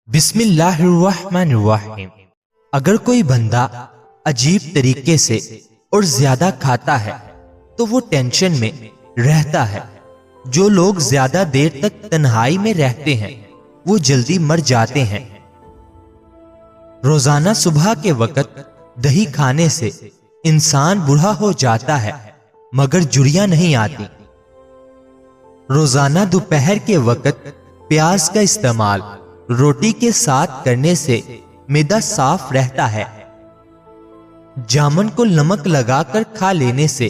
بسم اللہ الرحمن الرحیم۔ اگر کوئی بندہ عجیب طریقے سے اور زیادہ کھاتا ہے تو وہ ٹینشن میں رہتا ہے۔ جو لوگ زیادہ دیر تک تنہائی میں رہتے ہیں وہ جلدی مر جاتے ہیں۔ روزانہ صبح کے وقت دہی کھانے سے انسان بوڑھا ہو جاتا ہے مگر جڑیاں نہیں آتی۔ روزانہ دوپہر کے وقت پیاز کا استعمال روٹی کے ساتھ کرنے سے معدہ صاف رہتا ہے۔ جامن کو نمک لگا کر کھا لینے سے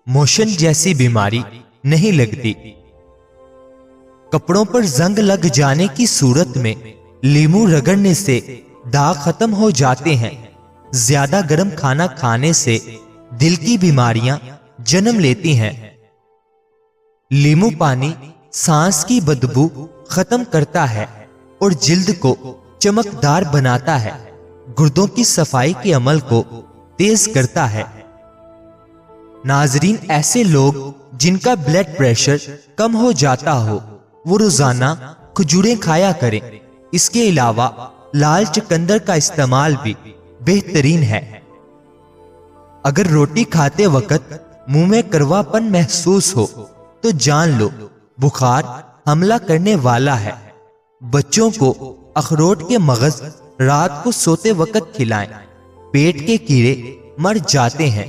موشن جیسی بیماری نہیں لگتی۔ کپڑوں پر زنگ لگ جانے کی صورت میں لیمو رگڑنے سے داغ ختم ہو جاتے ہیں۔ زیادہ گرم کھانا کھانے سے دل کی بیماریاں جنم لیتی ہیں۔ لیمو پانی سانس کی بدبو ختم کرتا ہے اور جلد کو چمکدار بناتا ہے۔ گردوں کی صفائی کے عمل کو تیز کرتا ہے۔ ناظرین، ایسے لوگ جن کا بلڈ پریشر کم ہو جاتا ہو وہ روزانہ کھجوریں کھایا کریں۔ اس کے علاوہ لال چقندر کا استعمال بھی بہترین ہے۔ اگر روٹی کھاتے وقت منہ میں کروا پن محسوس ہو تو جان لو بخار حملہ کرنے والا ہے۔ بچوں کو اخروٹ کے مغز رات کو سوتے وقت کھلائیں، پیٹ کے کیڑے مر جاتے ہیں۔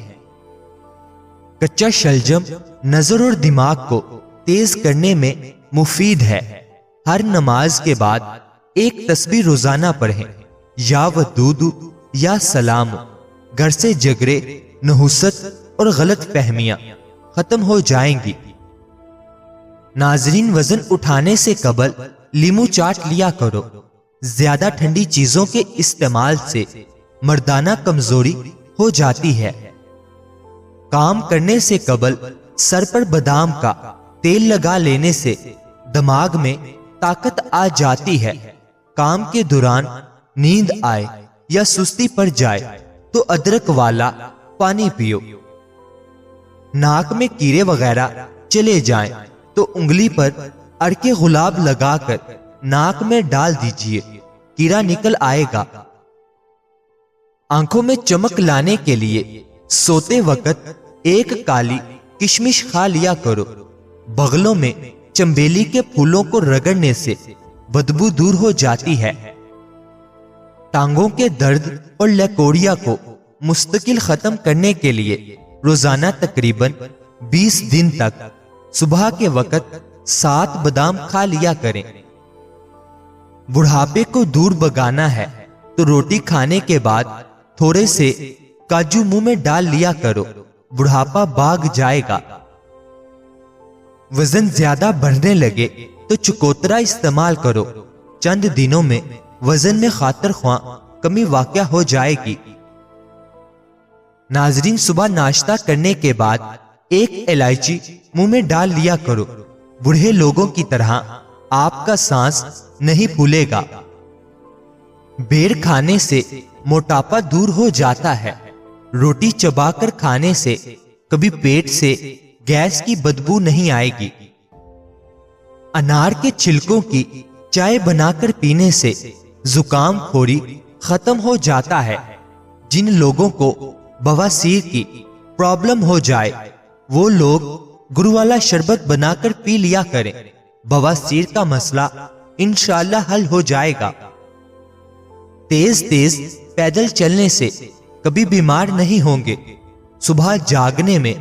کچا شلجم نظر اور دماغ کو تیز کرنے میں مفید ہے۔ ہر نماز کے بعد ایک تسبیح روزانہ پڑھیں، یا ودود یا سلام۔ گھر سے جھگڑے، نحوست اور غلط فہمیاں ختم ہو جائیں گی۔ ناظرین، وزن اٹھانے سے قبل لیمو چاٹ لیا کرو۔ زیادہ ٹھنڈی چیزوں کے استعمال سے مردانہ کمزوری ہو جاتی ہے۔ کام کرنے سے قبل سر پر بادام کا تیل لگا لینے سے دماغ میں طاقت آ جاتی ہے۔ کام کے دوران نیند آئے یا سستی پڑ جائے تو ادرک والا پانی پیو۔ ناک میں کیڑے وغیرہ چلے جائیں تو انگلی پر اڑکے گلاب لگا کر ناک میں ڈال دیجئے، کیڑا نکل آئے گا۔ آنکھوں میں چمک لانے کے لیے سوتے وقت ایک کالی کشمش کھا لیا کرو۔ بغلوں میں چنبیلی کے پھولوں کو رگڑنے سے بدبو دور ہو جاتی ہے۔ ٹانگوں کے درد اور لیکوریا کو مستقل ختم کرنے کے لیے روزانہ تقریباً 20 دن تک صبح کے وقت 7 بادام کھا لیا کریں۔ بڑھاپے کو دور بھگانا ہے تو روٹی کھانے کے بعد تھوڑے سے کاجو منہ میں ڈال لیا کرو، بڑھاپا بھاگ جائے گا۔ وزن زیادہ بڑھنے لگے تو چکوترا استعمال کرو، چند دنوں میں وزن میں خاطر خواہ کمی واقع ہو جائے گی۔ ناظرین، صبح ناشتہ کرنے کے بعد ایک الائچی منہ میں ڈال لیا کرو۔ بوڑھے لوگوں کی طرح آپ کا سانس نہیں پھولے گا۔ بیر کھانے سے موٹاپا دور ہو جاتا ہے۔ روٹی چبا کر کھانے سے کبھی پیٹ سے گیس کی بدبو نہیں آئے گی۔ انار کے چھلکوں کی چائے بنا کر پینے سے زکام خوری ختم ہو جاتا ہے۔ جن لوگوں کو بواسیر کی پرابلم ہو جائے وہ لوگ گڑ والا شربت بنا کر پی لیا کریں، بواسیر کا مسئلہ انشاءاللہ حل ہو جائے گا۔ تیز تیز پیدل چلنے سے کبھی بیمار نہیں ہوں گے۔ صبح جاگنے میں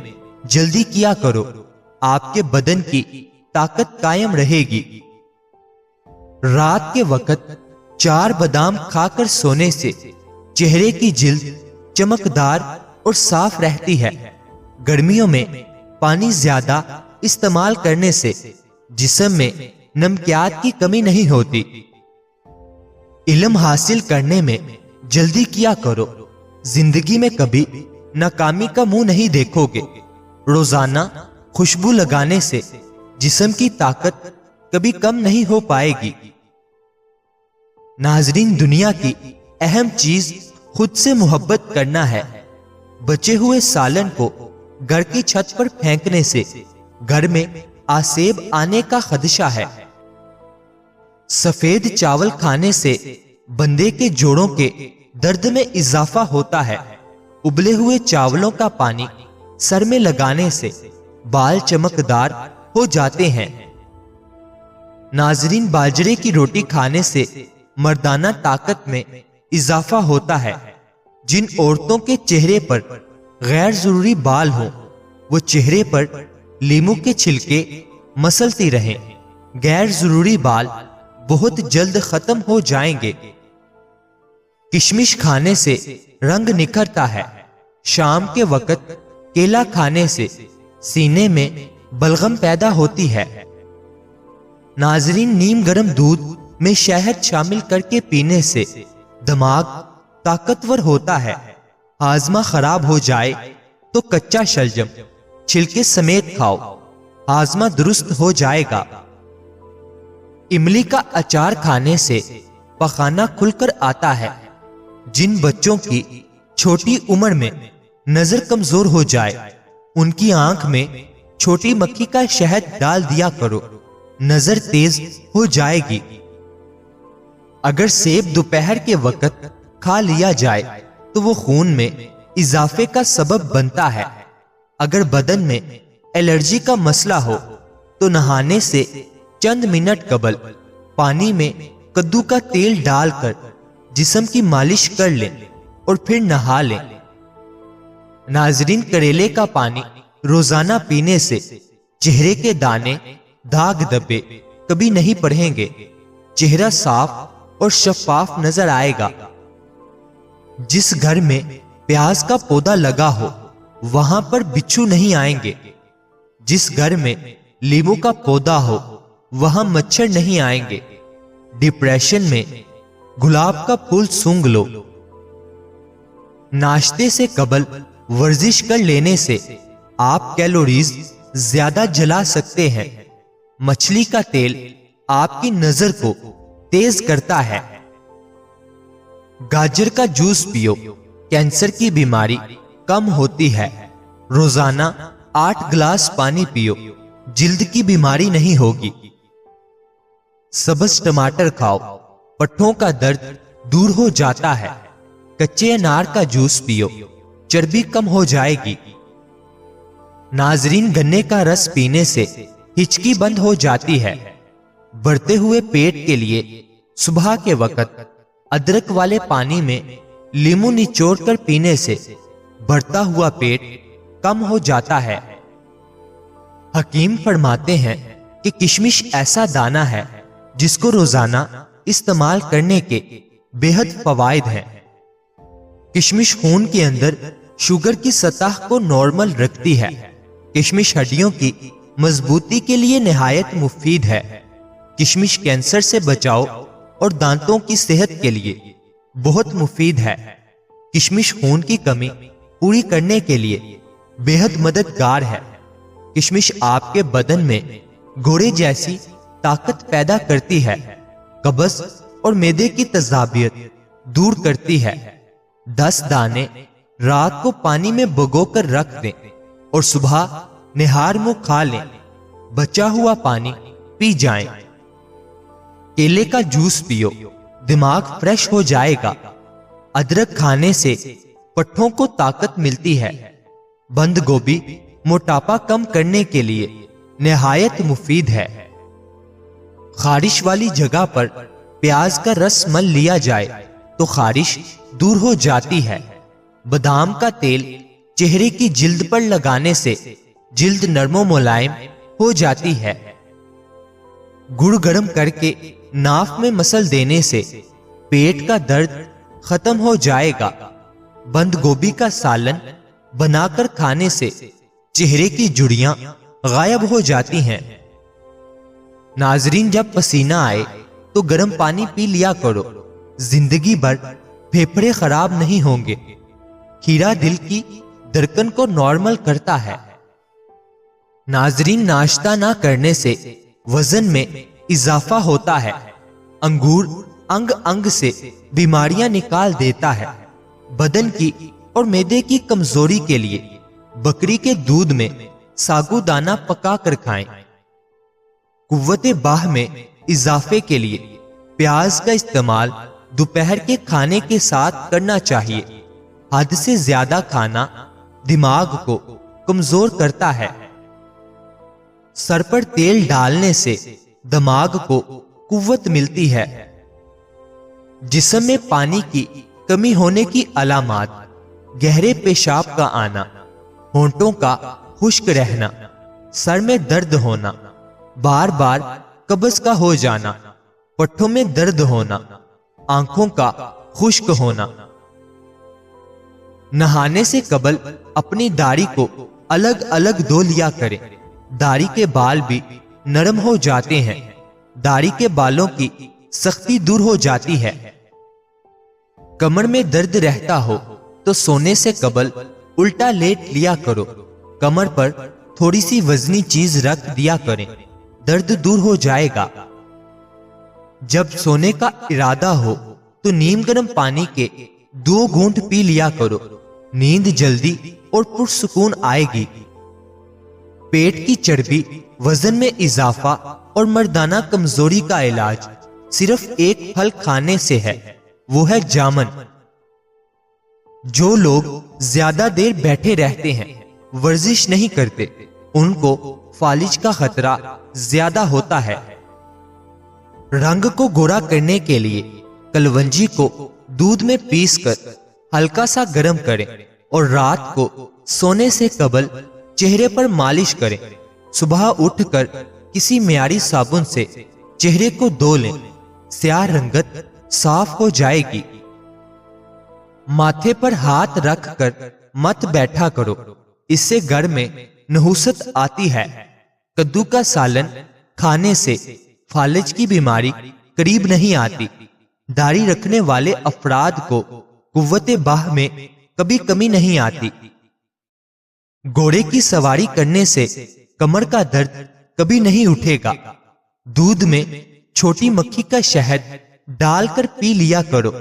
جلدی کیا کرو، آپ کے بدن کی طاقت قائم رہے گی۔ رات کے وقت 4 بادام کھا کر سونے سے چہرے کی جلد چمکدار اور صاف رہتی ہے۔ گرمیوں میں پانی زیادہ استعمال کرنے سے جسم میں نمکیات کی کمی نہیں ہوتی۔ علم حاصل کرنے میں جلدی کیا کرو، زندگی میں کبھی ناکامی کا منہ نہیں دیکھو گے۔ روزانہ خوشبو لگانے سے جسم کی طاقت کبھی کم نہیں ہو پائے گی۔ ناظرین، دنیا کی اہم چیز خود سے محبت کرنا ہے۔ بچے ہوئے سالن کو گھر کی چھت پر پھینکنے سے گھر میں آسیب آنے کا خدشہ ہے۔ سفید چاول کھانے سے بندے کے جوڑوں کے درد میں اضافہ ہوتا ہے۔ ابلے ہوئے چاولوں کا پانی سر میں لگانے سے بال چمکدار ہو جاتے ہیں۔ ناظرین، باجرے کی روٹی کھانے سے مردانہ طاقت میں اضافہ ہوتا ہے۔ جن عورتوں کے چہرے پر غیر ضروری بال ہوں وہ چہرے پر لیمو کے چھلکے مسلتی رہیں، غیر ضروری بال بہت جلد ختم ہو جائیں گے۔ کشمش کھانے سے رنگ نکھرتا ہے۔ شام کے وقت کیلا کھانے سے سینے میں بلغم پیدا ہوتی ہے۔ ناظرین، نیم گرم دودھ میں شہد شامل کر کے پینے سے دماغ طاقتور ہوتا ہے۔ ہاضمہ خراب ہو جائے تو کچا شلجم چھلکے سمیت کھاؤ، ہاضمہ درست ہو جائے گا۔ املی کا اچار کھانے سے پخانہ کھل کر آتا ہے۔ جن بچوں کی چھوٹی عمر میں نظر کمزور ہو جائے ان کی آنکھ میں چھوٹی مکھی کا شہد ڈال دیا کرو، نظر تیز ہو جائے گی۔ اگر سیب دوپہر کے وقت کھا لیا جائے تو وہ خون میں اضافے کا سبب بنتا ہے۔ اگر بدن میں الرجی کا مسئلہ ہو تو نہانے سے چند منٹ قبل پانی میں کدو کا تیل ڈال کر جسم کی مالش کر لیں اور پھر نہا لیں۔ ناظرین، کریلے کا پانی روزانہ پینے سے چہرے کے دانے، داغ دھبے کبھی نہیں پڑیں گے، چہرہ صاف اور شفاف نظر آئے گا۔ جس گھر میں پیاز کا پودا لگا ہو وہاں پر بچھو نہیں آئیں گے۔ جس گھر میں لیمو کا پودا ہو وہاں مچھر نہیں آئیں گے۔ ڈپریشن میں گلاب کا پھول سونگھ لو۔ ناشتے سے قبل ورزش کر لینے سے آپ کیلوریز زیادہ جلا سکتے ہیں۔ مچھلی کا تیل آپ کی نظر کو تیز کرتا ہے۔ گاجر کا جوس پیو، کینسر کی بیماری کم ہوتی ہے۔ روزانہ 8 گلاس پانی پیو، جلد کی بیماری نہیں ہوگی۔ سبز ٹماٹر کھاؤ، پٹھوں کا درد دور ہو جاتا ہے۔ کچے انار کا جوس پیو، چربی کم ہو جائے گی۔ ناظرین، گنے کا رس پینے سے ہچکی بند ہو جاتی ہے۔ بڑھتے ہوئے پیٹ کے لیے صبح کے وقت ادرک والے پانی میں لیمو نچوڑ کر پینے سے بڑھتا ہوا پیٹ کم ہو جاتا ہے۔ حکیم فرماتے ہیں کہ کشمش ایسا دانہ ہے جس کو روزانہ استعمال کرنے کے بے حد فوائد ہیں۔ کشمش خون کے اندر شوگر کی سطح کو نارمل رکھتی ہے۔ کشمش ہڈیوں کی مضبوطی کے لیے نہایت مفید ہے۔ کشمش کینسر سے بچاؤ اور دانتوں کی صحت کے لیے بہت مفید ہے۔ کشمش خون کی کمی پوری کرنے کے لیے بے حد مددگار ہے۔ کشمش آپ کے بدن میں گھوڑے جیسی طاقت پیدا کرتی ہے۔ قبض اور معدے کی تذابیت دور کرتی ہے۔ 10 دانے رات کو پانی میں بھگو کر رکھ دیں اور صبح نہار منہ کھا لیں۔ بچا ہوا پانی پی جائیں۔ کیلے کا جوس پیو، دماغ فریش ہو جائے گا۔ ادرک کھانے سے پٹھوں کو طاقت ملتی ہے۔ بند گوبھی موٹاپا کم کرنے کے لیے نہایت مفید ہے۔ خارش والی جگہ پر پیاز کا رس مل لیا جائے تو خارش دور ہو جاتی ہے۔ بادام کا تیل چہرے کی جلد پر لگانے سے جلد نرم و ملائم ہو جاتی ہے۔ گڑ گرم کر کے ناف میں مسل دینے سے پیٹ کا درد ختم ہو جائے گا۔ بند گوبھی کا سالن بنا کر کھانے سے چہرے کی جھریاں غائب ہو جاتی ہیں۔ ناظرین، جب پسینہ آئے تو گرم پانی پی لیا کرو، زندگی بھر پھیپھڑے خراب نہیں ہوں گے۔ کھیرا دل کی دھڑکن کو نارمل کرتا ہے۔ ناظرین، ناشتہ نہ کرنے سے وزن میں اضافہ ہوتا ہے۔ انگور انگ انگ سے بیماریاں نکال دیتا ہے۔ بدن کی اور معدے کی کمزوری کے لیے بکری کے دودھ میں ساگو دانہ پکا کر کھائیں۔ قوت باہ میں اضافے کے لیے پیاز کا استعمال دوپہر کے کھانے کے ساتھ کرنا چاہیے۔ حد سے زیادہ کھانا دماغ کو کمزور کرتا ہے۔ سر پر تیل ڈالنے سے دماغ کو قوت ملتی ہے۔ جسم میں پانی کی کمی ہونے کی علامات: گہرے پیشاب کا آنا، ہونٹوں کا خشک رہنا، سر میں درد ہونا، بار بار قبض کا ہو جانا، پٹھوں میں درد ہونا، آنکھوں کا خشک ہونا۔ نہانے سے قبل اپنی داڑھی کو الگ الگ دھو لیا کریں۔ داڑھی کے بال بھی نرم ہو جاتے ہیں۔ داڑھی کے بالوں کی سختی دور ہو جاتی ہے۔ کمر میں درد رہتا ہو تو سونے سے قبل الٹا لیٹ لیا کرو۔ کمر پر تھوڑی سی وزنی چیز رکھ دیا کریں، درد دور ہو جائے گا۔ جب سونے کا ارادہ ہو تو نیم گرم پانی کے 2 گھونٹ پی لیا کرو، نیند جلدی اور پرسکون آئے گی۔ پیٹ کی چربی، وزن میں اضافہ اور مردانہ کمزوری کا علاج صرف ایک پھل کھانے سے ہے، وہ ہے جامن۔ جو لوگ زیادہ دیر بیٹھے رہتے ہیں، ورزش نہیں کرتے، ان کو فالج کا خطرہ زیادہ ہوتا ہے۔ رنگ کو گورا کرنے کے لیے کلونجی کو دودھ میں پیس کر ہلکا سا گرم کریں اور رات کو سونے سے قبل چہرے پر مالش کریں۔ صبح اٹھ کر کسی معیاری صابن سے چہرے کو دھو لیں، سیاہ رنگت صاف ہو جائے گی۔ ماتھے پر ہاتھ رکھ کر مت بیٹھا کرو، اس سے گھر میں نحوست آتی ہے۔ کدو کا سالن کھانے سے فالج کی بیماری قریب نہیں آتی۔ داڑھی رکھنے والے افراد کو قوت باہ میں کبھی کمی نہیں آتی۔ گھوڑے کی سواری کرنے سے کمر کا درد کبھی نہیں اٹھے گا۔ دودھ میں چھوٹی مکھی کا شہد ڈال کر پی لیا کرو،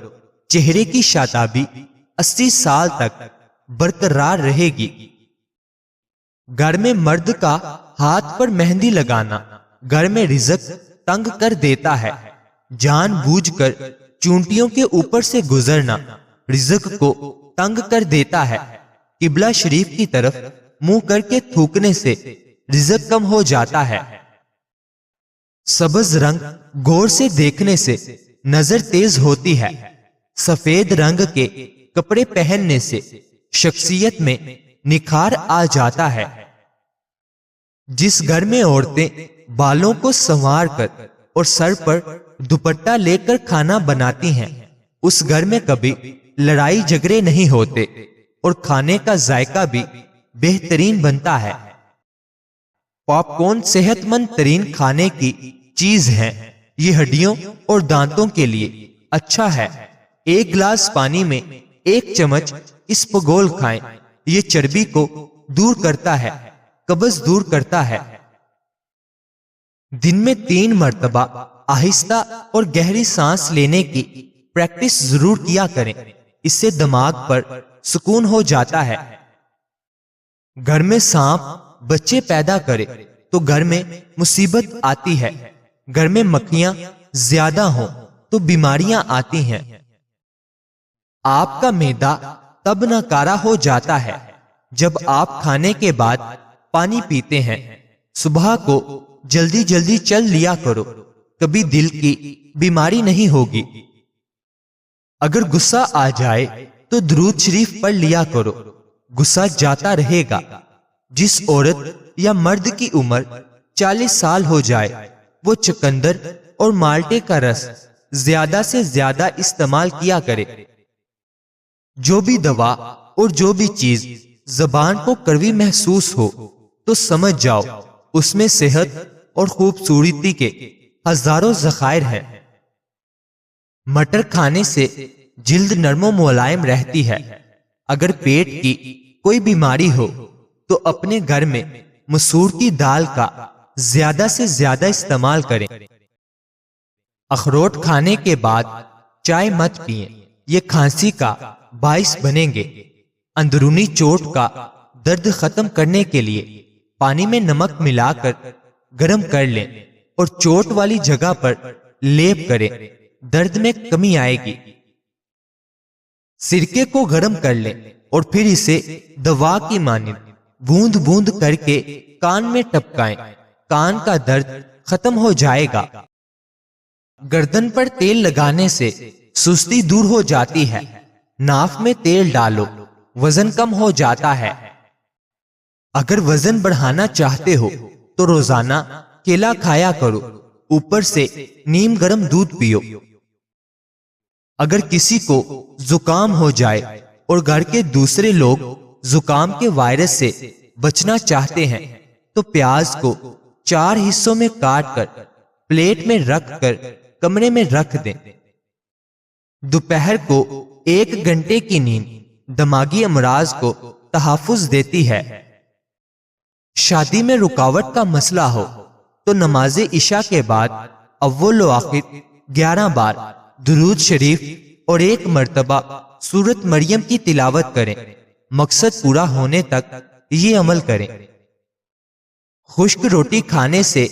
چہرے کی شادابی 80 سال تک برقرار رہے گی۔ گھر میں مرد کا ہاتھ پر مہندی لگانا گھر میں رزق تنگ کر دیتا ہے۔ جان بوجھ کر چونٹیوں کے اوپر سے گزرنا رزق کو تنگ کر دیتا ہے۔ قبلہ شریف کی طرف منہ کر کے تھوکنے سے رزق کم ہو جاتا ہے۔ سبز رنگ غور سے دیکھنے سے نظر تیز ہوتی ہے۔ سفید رنگ کے کپڑے پہننے سے شخصیت میں نکھار آ جاتا ہے۔ جس گھر میں عورتیں بالوں کو سنوار کر اور سر پر دوپٹہ لے کر کھانا بناتی ہیں، اس گھر میں کبھی لڑائی جھگڑے نہیں ہوتے اور کھانے کا ذائقہ بھی بہترین بنتا ہے۔ پاپ کارن صحت مند ترین کھانے کی چیز ہے۔ یہ ہڈیوں اور دانتوں کے لیے اچھا ہے۔ 1 گلاس پانی میں 1 چمچ اسپغول کھائیں۔ یہ چربی کو دور کرتا ہے، قبض دور کرتا ہے۔ دن میں 3 مرتبہ آہستہ اور گہری سانس لینے کی پریکٹس ضرور کیا کریں، اس سے دماغ پر سکون ہو جاتا ہے۔ گھر میں سانپ بچے پیدا کرے تو گھر میں مصیبت آتی ہے۔ گھر میں مکھیاں زیادہ ہوں تو بیماریاں آتی ہیں۔ آپ کا معدہ تب ناکارہ ہو جاتا ہے جب آپ کھانے کے بعد پانی پیتے ہیں۔ صبح کو جلدی جلدی چل لیا کرو، کبھی دل کی بیماری نہیں ہوگی۔ اگر غصہ آ جائے تو درود شریف پڑھ لیا کرو، غصہ جاتا رہے گا۔ جس عورت یا مرد کی عمر 40 سال ہو جائے وہ چقندر اور مالٹے کا رس زیادہ سے زیادہ استعمال کیا کرے۔ جو بھی دوا اور جو بھی چیز زبان کو کڑوی محسوس ہو تو سمجھ جاؤ اس میں صحت اور خوبصورتی کے ہزاروں ذخائر ہیں۔ مٹر کھانے سے جلد نرم و ملائم رہتی ہے۔ اگر پیٹ کی کوئی بیماری ہو تو اپنے گھر میں مسور کی دال کا زیادہ سے زیادہ استعمال کریں۔ اخروٹ کھانے کے بعد چائے مت پئیں، یہ کھانسی کا باعث بنیں گے۔ اندرونی چوٹ کا درد ختم کرنے کے لیے پانی میں نمک ملا کر گرم کر لیں اور چوٹ والی جگہ پر لیپ کریں۔ درد میں کمی آئے گی۔ سرکے کو گرم کر لیں اور پھر اسے دوا کی مانند بوند بوند کر کے کان میں ٹپکائیں، کان کا درد ختم ہو جائے گا۔ گردن پر تیل لگانے سے سستی دور ہو جاتی ہے۔ ناف میں تیل ڈالو، وزن کم ہو جاتا ہے۔ اگر وزن بڑھانا چاہتے ہو تو روزانہ کیلا کھایا کرو، اوپر سے نیم گرم دودھ پیو۔ اگر کسی کو زکام ہو جائے اور گھر کے دوسرے لوگ زکام کے وائرس سے بچنا چاہتے ہیں تو پیاز کو 4 حصوں میں کاٹ کر پلیٹ میں رکھ کر کمرے میں رکھ دیں۔ دوپہر کو 1 گھنٹے کی نیند دماغی امراض کو تحفظ دیتی ہے۔ شادی میں رکاوٹ کا مسئلہ ہو تو نماز عشاء کے بعد اول و آخر 11 بار درود شریف اور 1 مرتبہ سورۃ مریم کی تلاوت کریں۔ مقصد پورا ہونے تک یہ عمل کریں۔ خشک روٹی کھانے سے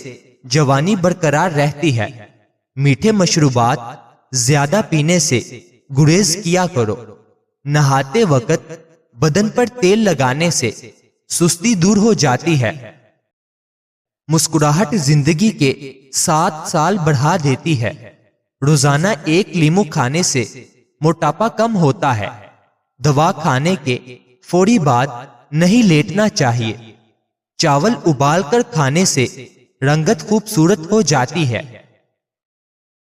جوانی برقرار رہتی ہے۔ میٹھے مشروبات زیادہ پینے سے گریز کیا کرو۔ نہاتے وقت بدن پر تیل لگانے سے سستی دور ہو جاتی ہے۔ مسکراہٹ زندگی کے 7 سال بڑھا دیتی ہے۔ روزانہ 1 لیمو کھانے سے موٹاپا کم ہوتا ہے۔ دوا کھانے کے فوری بعد نہیں لیٹنا چاہیے۔ چاول ابال کر کھانے سے رنگت خوبصورت ہو جاتی ہے۔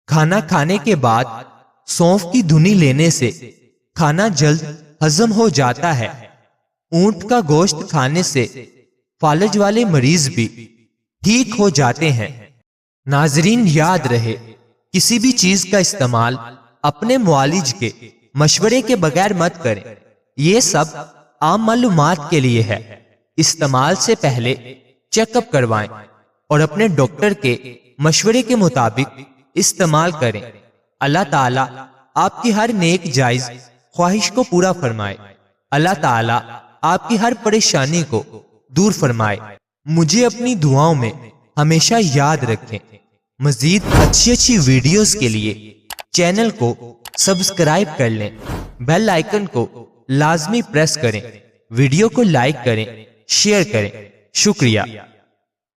کھانا کھانے کے بعد سونف کی دھنی لینے سے کھانا جلد ہضم ہو جاتا ہے۔ اونٹ کا گوشت کھانے سے فالج والے مریض بھی ٹھیک ہو جاتے ہیں۔ ناظرین یاد رہے، کسی بھی چیز کا استعمال اپنے معالج کے مشورے کے بغیر مت کریں۔ یہ سب عام معلومات کے لیے ہے۔ استعمال سے پہلے چیک اپ کروائیں اور اپنے ڈاکٹر کے مشورے کے مطابق استعمال کریں۔ اللہ تعالیٰ آپ کی ہر نیک جائز خواہش کو پورا فرمائے۔ اللہ تعالیٰ آپ کی ہر پریشانی کو دور فرمائے۔ مجھے اپنی دعاؤں میں ہمیشہ یاد رکھیں۔ مزید اچھی ویڈیوز کے لیے چینل کو سبسکرائب کر لیں، بیل آئیکن کو لازمی پریس کریں، ویڈیو کو لائک کریں، شیئر کریں۔ شکریہ۔